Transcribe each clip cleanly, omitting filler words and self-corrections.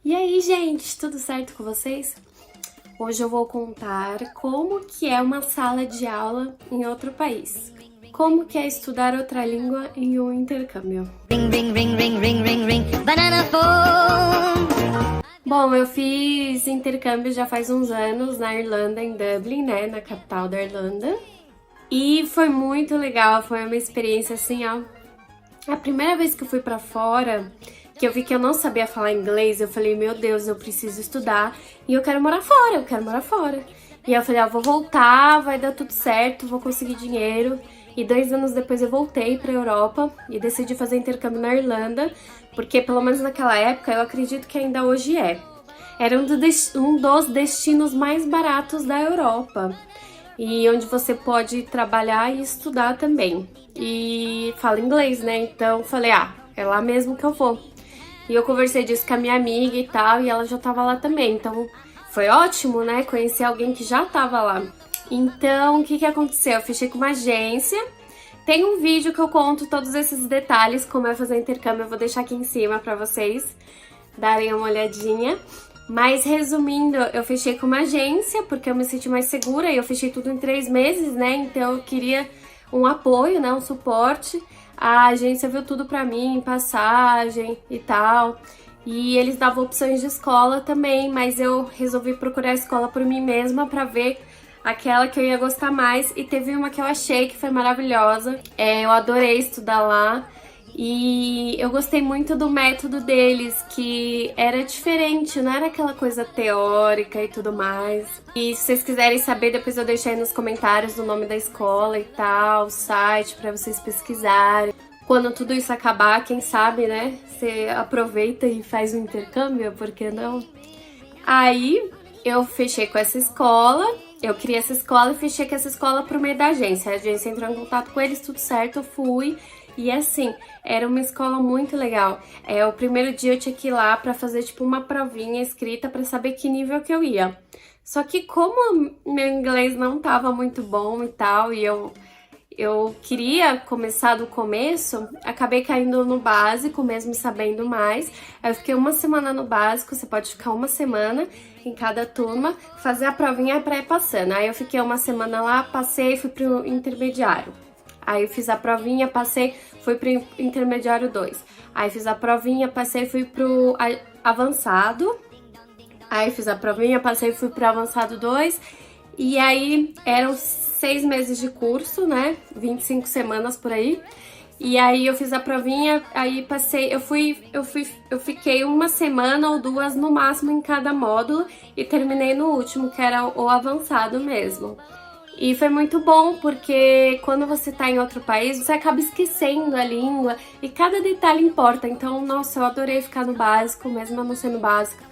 E aí, gente, tudo certo com vocês? Hoje eu vou contar como que é uma sala de aula em outro país. Como que é estudar outra língua em um intercâmbio. Ring, ring, ring, ring, ring, ring, ring, banana phone. Bom, eu fiz intercâmbio já faz uns anos na Irlanda, em Dublin, né, na capital da Irlanda. E foi muito legal, foi uma experiência assim, ó. A primeira vez que eu fui pra fora, que eu vi que eu não sabia falar inglês, eu falei, meu Deus, eu preciso estudar e eu quero morar fora, eu quero morar fora. E aí eu falei, vou voltar, vai dar tudo certo, vou conseguir dinheiro. E 2 anos depois eu voltei pra Europa e decidi fazer intercâmbio na Irlanda, porque pelo menos naquela época, eu acredito que ainda hoje é. Era um dos destinos mais baratos da Europa. E onde você pode trabalhar e estudar também. E fala inglês, né? Então falei, é lá mesmo que eu vou. E eu conversei disso com a minha amiga e tal, e ela já tava lá também. Então foi ótimo, né? Conhecer alguém que já tava lá. Então, o que que aconteceu? Eu fechei com uma agência. Tem um vídeo que eu conto todos esses detalhes, como é fazer intercâmbio. Eu vou deixar aqui em cima pra vocês darem uma olhadinha. Mas resumindo, eu fechei com uma agência, porque eu me senti mais segura e eu fechei tudo em 3 meses, né? Então eu queria um apoio, né? Um suporte. A agência viu tudo pra mim, passagem e tal. E eles davam opções de escola também, mas eu resolvi procurar a escola por mim mesma pra ver aquela que eu ia gostar mais. E teve uma que eu achei que foi maravilhosa. Eu adorei estudar lá. E eu gostei muito do método deles, que era diferente, não era aquela coisa teórica e tudo mais. E se vocês quiserem saber, depois eu deixo aí nos comentários o nome da escola e tal, o site pra vocês pesquisarem. Quando tudo isso acabar, quem sabe, né? Você aproveita e faz um intercâmbio, por que não? Aí eu fechei com essa escola, eu criei essa escola e fechei com essa escola por meio da agência. A agência entrou em contato com eles, tudo certo, eu fui. E assim, era uma escola muito legal. O primeiro dia eu tinha que ir lá pra fazer tipo uma provinha escrita pra saber que nível que eu ia. Só que como meu inglês não tava muito bom e tal, e eu queria começar do começo, acabei caindo no básico, mesmo sabendo mais. Aí eu fiquei uma semana no básico, você pode ficar uma semana em cada turma, fazer a provinha pra ir passando. Aí eu fiquei uma semana lá, passei e fui pro intermediário. Aí eu fiz a provinha, passei, fui pro intermediário 2. Aí fiz a provinha, passei, fui pro avançado. Aí fiz a provinha, passei, fui pro avançado 2. E aí eram 6 meses de curso, né? 25 semanas por aí. E aí eu fiz a provinha, aí passei, eu fiquei uma semana ou 2 no máximo em cada módulo e terminei no último, que era o avançado mesmo. E foi muito bom, porque quando você tá em outro país, você acaba esquecendo a língua e cada detalhe importa. Então, nossa, eu adorei ficar no básico, mesmo eu não sendo básica,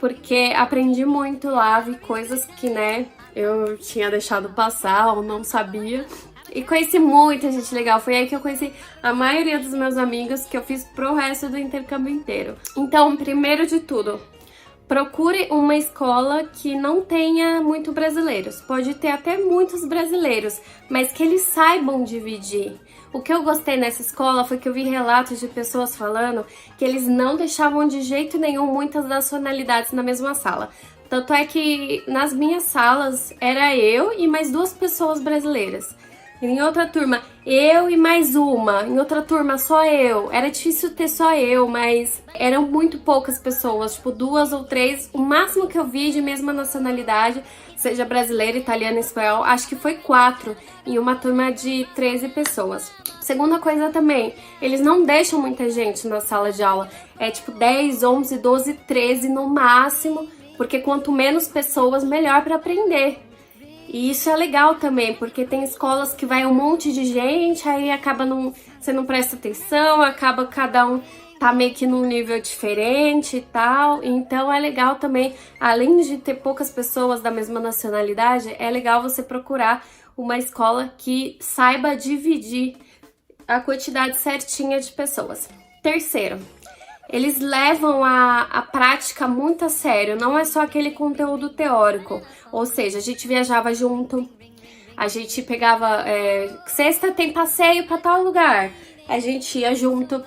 porque aprendi muito lá, vi coisas que, né, eu tinha deixado passar ou não sabia. E conheci muita gente legal, foi aí que eu conheci a maioria dos meus amigos, que eu fiz pro resto do intercâmbio inteiro. Então, primeiro de tudo, procure uma escola que não tenha muito brasileiros. Pode ter até muitos brasileiros, mas que eles saibam dividir. O que eu gostei nessa escola foi que eu vi relatos de pessoas falando que eles não deixavam de jeito nenhum muitas nacionalidades na mesma sala. Tanto é que nas minhas salas era eu e mais 2 pessoas brasileiras. Em outra turma, eu e mais uma. Em outra turma, só eu. Era difícil ter só eu, mas eram muito poucas pessoas, tipo 2 ou 3. O máximo que eu vi de mesma nacionalidade, seja brasileira, italiana, espanhol, acho que foi 4 em uma turma de 13 pessoas. Segunda coisa também, eles não deixam muita gente na sala de aula. É tipo 10, 11, 12, 13 no máximo, porque quanto menos pessoas, melhor para aprender. E isso é legal também, porque tem escolas que vai um monte de gente, aí acaba você não presta atenção, acaba cada um tá meio que num nível diferente e tal. Então é legal também, além de ter poucas pessoas da mesma nacionalidade, é legal você procurar uma escola que saiba dividir a quantidade certinha de pessoas. Terceiro, eles levam a prática muito a sério, não é só aquele conteúdo teórico. Ou seja, a gente viajava junto, a gente pegava... sexta tem passeio pra tal lugar, a gente ia junto.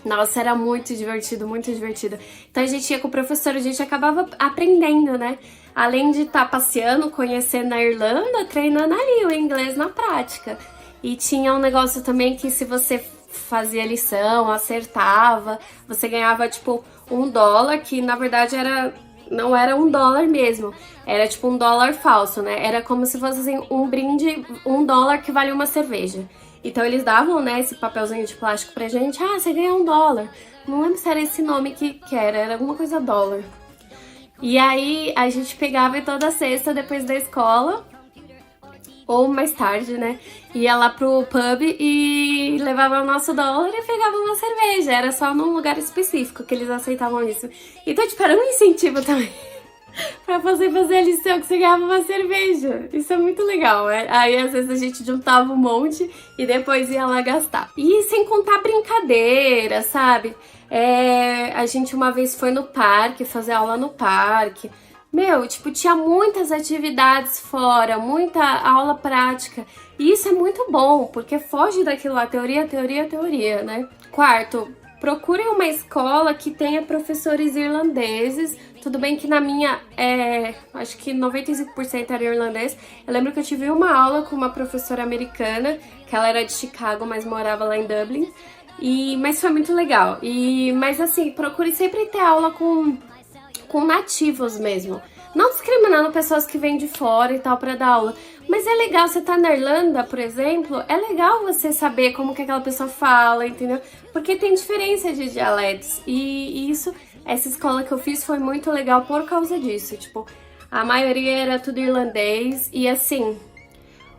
Nossa, era muito divertido, muito divertido. Então a gente ia com o professor, a gente acabava aprendendo, né? Além de estar passeando, conhecendo a Irlanda, treinando ali o inglês na prática. E tinha um negócio também que se você fazia lição, acertava, você ganhava tipo $1, que na verdade não era $1 mesmo, era tipo $1 falso, né? Era como se fosse assim, um brinde, $1 que vale uma cerveja. Então eles davam, né, esse papelzinho de plástico pra gente, você ganha $1. Não lembro se era esse nome que era alguma coisa dólar. E aí a gente pegava toda sexta depois da escola, ou mais tarde, né, ia lá pro pub e levava o nosso $1 e pegava uma cerveja. Era só num lugar específico que eles aceitavam isso. Então, tipo, era um incentivo também pra você fazer a lição, que você ganhava uma cerveja. Isso é muito legal, né? Aí às vezes a gente juntava um monte e depois ia lá gastar. E sem contar brincadeira, sabe? A gente uma vez foi no parque, fazer aula no parque. Meu, tipo, tinha muitas atividades fora, muita aula prática. E isso é muito bom, porque foge daquilo lá, teoria, teoria, teoria, né? Quarto, procurem uma escola que tenha professores irlandeses. Tudo bem que na minha, acho que 95% era irlandês. Eu lembro que eu tive uma aula com uma professora americana, que ela era de Chicago, mas morava lá em Dublin. Mas foi muito legal. Mas assim, procure sempre ter aula com nativos mesmo. Não discriminando pessoas que vêm de fora e tal pra dar aula. Mas é legal, você tá na Irlanda, por exemplo, é legal você saber como que aquela pessoa fala, entendeu? Porque tem diferença de dialetos. E essa escola que eu fiz foi muito legal por causa disso. Tipo, a maioria era tudo irlandês e assim,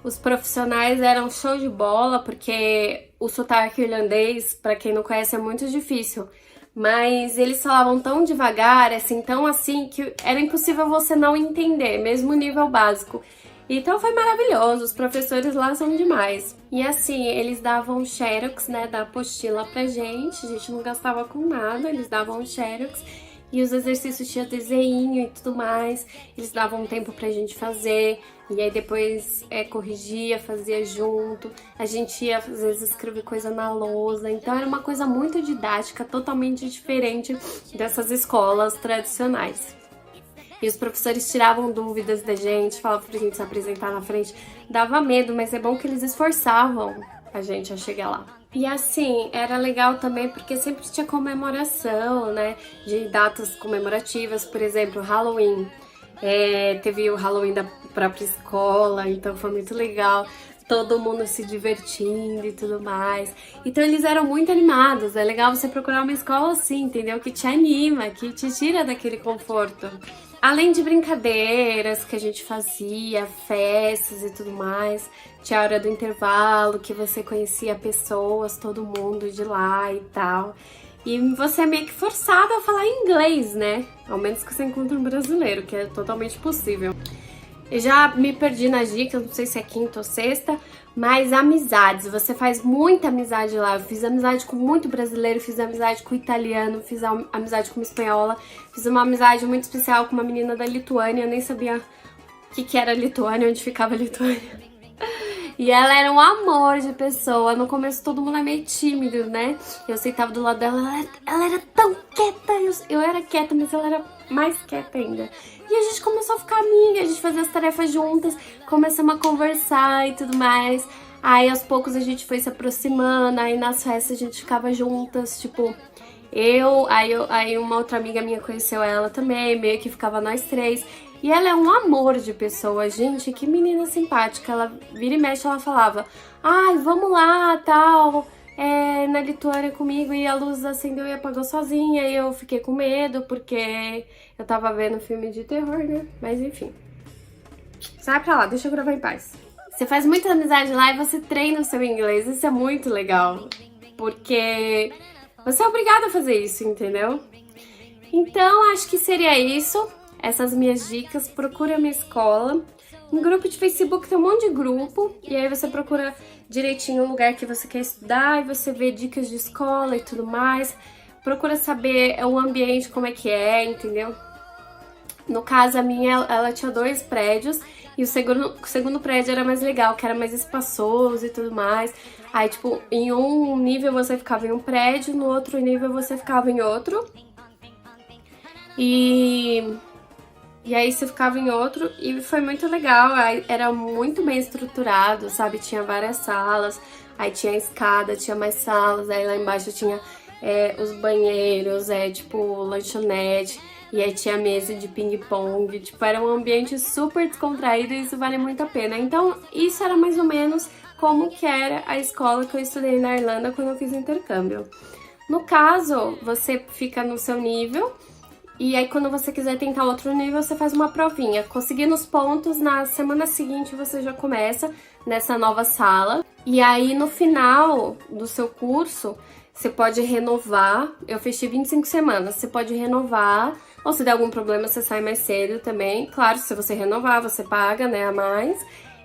os profissionais eram show de bola, porque o sotaque irlandês, pra quem não conhece, é muito difícil. Mas eles falavam tão devagar, assim, tão assim, que era impossível você não entender, mesmo o nível básico. Então foi maravilhoso, os professores lá são demais. E assim, eles davam xerox, né, da apostila pra gente, a gente não gastava com nada, eles davam xerox. E os exercícios tinha desenho e tudo mais, eles davam um tempo pra gente fazer, e aí depois corrigia, fazia junto, a gente ia às vezes escrever coisa na lousa, então era uma coisa muito didática, totalmente diferente dessas escolas tradicionais. E os professores tiravam dúvidas da gente, falavam pra gente se apresentar na frente, dava medo, mas é bom que eles esforçavam a gente a chegar lá. E assim, era legal também porque sempre tinha comemoração, né, de datas comemorativas, por exemplo, Halloween. Teve o Halloween da própria escola, então foi muito legal, todo mundo se divertindo e tudo mais. Então eles eram muito animados, é legal você procurar uma escola assim, entendeu? Que te anima, que te tira daquele conforto. Além de brincadeiras que a gente fazia, festas e tudo mais, tinha a hora do intervalo, que você conhecia pessoas, todo mundo de lá e tal. E você é meio que forçado a falar inglês, né? Ao menos que você encontre um brasileiro, que é totalmente possível. Eu já me perdi nas dicas, não sei se é quinta ou sexta, mas amizades, você faz muita amizade lá. Eu fiz amizade com muito brasileiro, fiz amizade com italiano, fiz amizade com uma espanhola, fiz uma amizade muito especial com uma menina da Lituânia, eu nem sabia o que era Lituânia, onde ficava a Lituânia. E ela era um amor de pessoa. No começo todo mundo é meio tímido, né? Eu sentava do lado dela, ela era tão quieta. Eu era quieta, mas ela era mais quieta ainda. E a gente começou a ficar amiga, a gente fazia as tarefas juntas, começamos a conversar e tudo mais. Aí aos poucos a gente foi se aproximando, aí nas festas a gente ficava juntas, tipo... Aí uma outra amiga minha conheceu ela também, meio que ficava nós três. E ela é um amor de pessoa, gente, que menina simpática. Ela vira e mexe, ela falava, vamos lá, tal, na Lituânia comigo. E a luz acendeu e apagou sozinha. E eu fiquei com medo, porque eu tava vendo filme de terror, né? Mas enfim, sai pra lá, deixa eu gravar em paz. Você faz muita amizade lá e você treina o seu inglês. Isso é muito legal, porque você é obrigado a fazer isso, entendeu? Então, acho que seria isso. Essas minhas dicas. Procura a minha escola. Em grupo de Facebook tem um monte de grupo. E aí você procura direitinho o lugar que você quer estudar. E você vê dicas de escola e tudo mais. Procura saber o ambiente, como é que é, entendeu? No caso, a minha, ela tinha 2 prédios. E o segundo prédio era mais legal, que era mais espaçoso e tudo mais. Aí, tipo, em um nível você ficava em um prédio, no outro nível você ficava em outro. E aí você ficava em outro e foi muito legal, era muito bem estruturado, sabe? Tinha várias salas, aí tinha escada, tinha mais salas, aí lá embaixo tinha os banheiros, tipo, lanchonete, e aí tinha mesa de ping-pong, tipo, era um ambiente super descontraído e isso vale muito a pena. Então, isso era mais ou menos como que era a escola que eu estudei na Irlanda quando eu fiz intercâmbio. No caso, você fica no seu nível, e aí quando você quiser tentar outro nível, você faz uma provinha. Conseguindo os pontos, na semana seguinte você já começa nessa nova sala. E aí no final do seu curso, você pode renovar. Eu fechei 25 semanas, você pode renovar. Ou se der algum problema, você sai mais cedo também. Claro, se você renovar, você paga, né, a mais.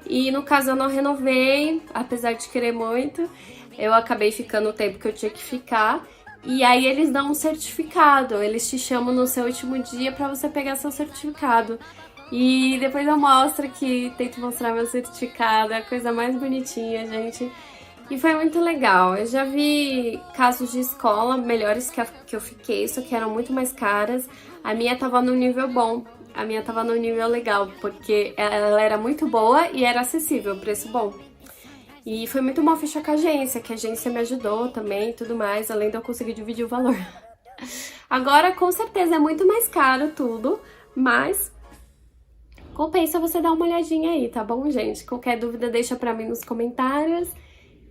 E no caso eu não renovei, apesar de querer muito. Eu acabei ficando o tempo que eu tinha que ficar. E aí eles dão um certificado, eles te chamam no seu último dia pra você pegar seu certificado. E depois eu mostro aqui, tento mostrar meu certificado, é a coisa mais bonitinha, gente. E foi muito legal. Eu já vi casos de escola melhores que eu fiquei, só que eram muito mais caras. A minha tava no nível bom, a minha tava no nível legal, porque ela era muito boa e era acessível, preço bom. E foi muito bom fechar com a agência, que a agência me ajudou também e tudo mais, além de eu conseguir dividir o valor. Agora, com certeza, é muito mais caro tudo, mas compensa você dar uma olhadinha aí, tá bom, gente? Qualquer dúvida, deixa pra mim nos comentários.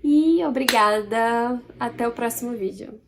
E obrigada! Até o próximo vídeo.